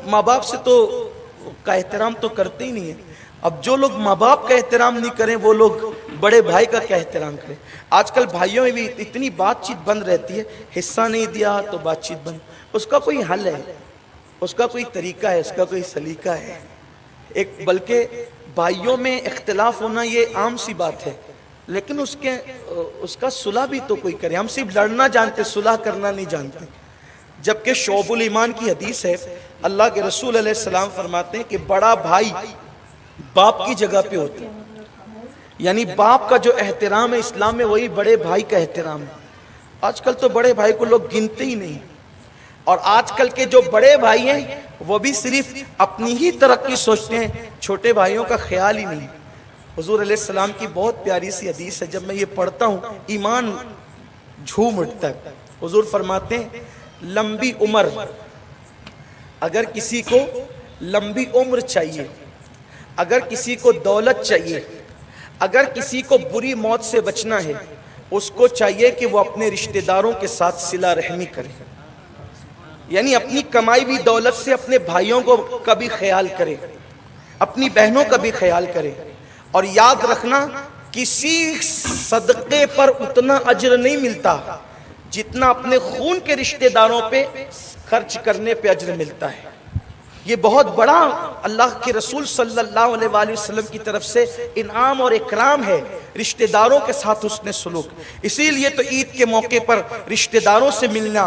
माँ बाप से तो का एहतराम तो करते ही नहीं है। अब जो लोग माँ बाप का एहतराम नहीं करें वो लोग बड़े भाई का क्या एहतराम करें। आजकल भाइयों में भी इतनी बातचीत बंद रहती है, हिस्सा नहीं दिया तो बातचीत बंद। उसका कोई हल है, उसका कोई तरीका है, उसका कोई सलीका है। एक बल्कि भाइयों में इख्तिलाफ होना ये आम सी बात है, लेकिन उसका सुलह भी तो कोई करे। हम सिर्फ लड़ना जानते, सुलह करना नहीं जानते। जबकि शोबुल ईमान की हदीस है, अल्लाह के रसूल अलैहिस्सलाम फरमाते हैं कि बड़ा भाई बाप की जगह पे होता है, यानी बाप का जो एहतराम है इस्लाम में वही बड़े भाई का एहतराम है। आजकल तो बड़े भाई को लोग गिनते ही नहीं, और आजकल के जो बड़े भाई हैं वो भी सिर्फ अपनी ही तरक्की सोचते हैं, छोटे भाइयों का ख्याल ही नहीं। हुजूर अलैहिस्सलाम की बहुत प्यारी सी हदीस है, जब मैं ये पढ़ता हूँ ईमान झूम उठता है। हुजूर फरमाते हैं लंबी उम्र, अगर किसी को लंबी उम्र चाहिए, अगर किसी को दौलत चाहिए, अगर किसी को बुरी मौत से बचना है, उसको चाहिए कि वो अपने रिश्तेदारों के साथ सिला रहमी करे, यानी अपनी कमाई भी दौलत से अपने भाइयों को कभी ख्याल करे, अपनी बहनों का भी ख्याल करे। और याद रखना किसी सदक़े पर उतना अज्र नहीं मिलता जितना अपने खून के रिश्तेदारों पे खर्च करने पे अज्र मिलता है। ये बहुत बड़ा अल्लाह के रसूल सल्लल्लाहु अलैहि वसल्लम की तरफ से इनाम और इकराम है, रिश्तेदारों के साथ उसने सलूक। इसीलिए तो ईद के मौके पर रिश्तेदारों से मिलना,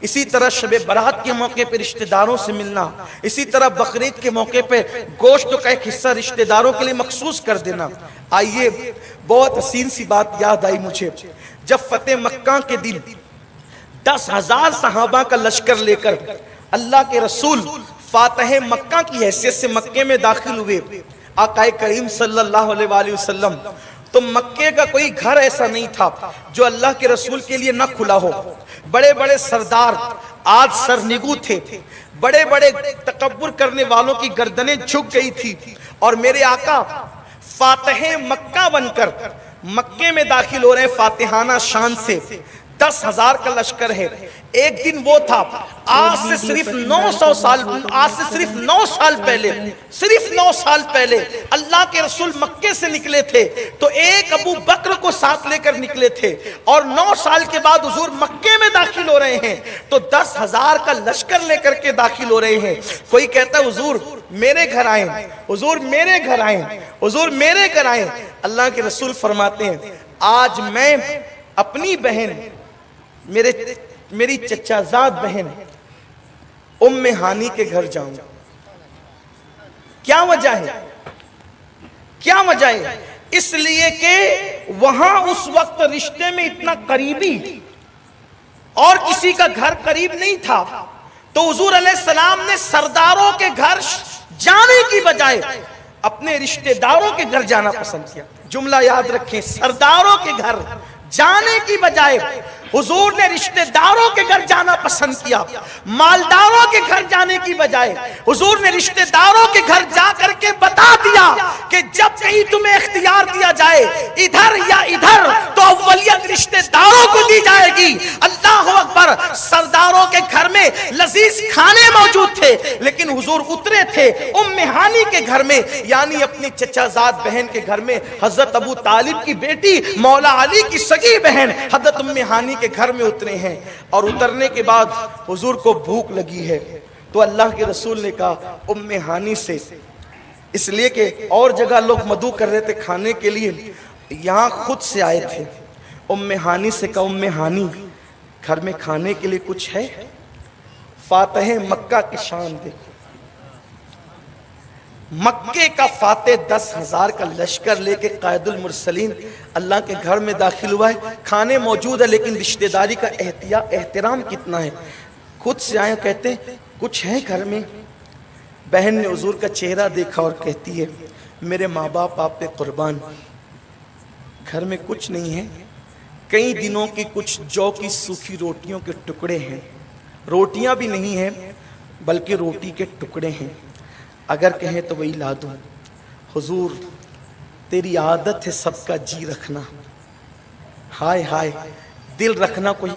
इसी तरह शबे बारात के मौके पर रिश्तेदारों से मिलना, इसी तरह बकरीद के मौके पर गोश्त का एक हिस्सा रिश्तेदारों के लिए मखसूस कर देना। आइए, बहुत हसीन सी बात याद आई मुझे, जब फतेह मक्का के दिन 10,000 सहाबा का लश्कर लेकर अल्लाह के रसूल फातह मक्का की हैसियत से मक्के में दाखिल हुए आकाए करीम सल्लल्लाहु अलैहि वसल्लम, तो मक्के का कोई घर ऐसा नहीं था जो अल्लाह के रसूल के लिए न खुला हो। बड़े बड़े सरदार आज सरनिगू थे, बड़े बड़े तकब्बुर करने वालों की गर्दनें झुक गई थी, और मेरे आका फातह मक्का बनकर मक्के में दाखिल हो रहे फातिहाना शान से। 10,000 का लश्कर है। एक दिन वो था, आज से सिर्फ 9 साल पहले, सिर्फ 9 साल पहले अल्लाह के रसूल मक्के से निकले थे, तो एक अबू बकर को साथ लेकर निकले थे, और 9 साल के बाद हुजूर मक्के में दाखिल हो रहे हैं, तो 10,000 का लश्कर लेकर के दाखिल हो रहे हैं। कोई कहता है हुजूर मेरे घर आए, हुजूर मेरे घर आए, हुजूर मेरे घर आए। अल्लाह के रसूल फरमाते हैं आज मैं अपनी बहन, मेरी चचाजाद बहन उम्मे हानी के घर जाऊंगा। क्या वजह है? क्या वजह है? इसलिए कि वहां उस वक्त रिश्ते में इतना करीबी और किसी का घर करीब नहीं था, तो हुजूर अलैहिस्सलाम ने सरदारों के घर जाने की बजाय अपने रिश्तेदारों के घर जाना पसंद किया। जुमला याद रखें, सरदारों के घर जाने की बजाय हुजूर ने रिश्तेदारों के घर जाना पसंद किया। मालदारों के घर जाने की बजाय हुजूर ने रिश्तेदारों के घर जा करके बता दिया कि जब कहीं तुम्हें इख्तियार दिया जाए इधर या इधर, तो अव्वलियत रिश्तेदारों को दी जाएगी। अल्लाह अकबर। सरदारों के घर में लजीज खाने मौजूद थे, लेकिन हुजूर उतरे थे उम्मे हानी के घर में, यानी अपनी चचाजाद बहन के घर में। हजरत अबू तालिब की बेटी मौला अली की सगी बहन हजरत उम्मे हानी के घर में उतरे हैं, और उतरने के बाद हुजूर को भूख लगी है, तो अल्लाह के रसूल ने कहा उम्मे हानी से, इसलिए कि और जगह लोग मदू कर रहे थे खाने के लिए, यहाँ खुद से आए थे। उम्मे हानी से कहा उम्मे हानी घर में खाने के लिए कुछ है? फातह मक्का की शान देखो, मक्के का फातेह 10,000 का लश्कर लेके कायदुल मुरसलीन अल्लाह के घर में दाखिल हुआ है। खाने मौजूद है, लेकिन रिश्तेदारी का एहतराम कितना है। खुद से आए, कहते हैं कुछ है घर में? बहन ने हुजूर का चेहरा देखा और कहती है मेरे माँ बाप आप पे कुर्बान, घर में कुछ नहीं है, कई दिनों की कुछ जौ की सूखी रोटियों के टुकड़े हैं, रोटियां भी नहीं है बल्कि रोटी के टुकड़े हैं, अगर कहें तो वही ला दूं। हुजूर तेरी आदत है सबका जी रखना, हाय हाय दिल रखना कोई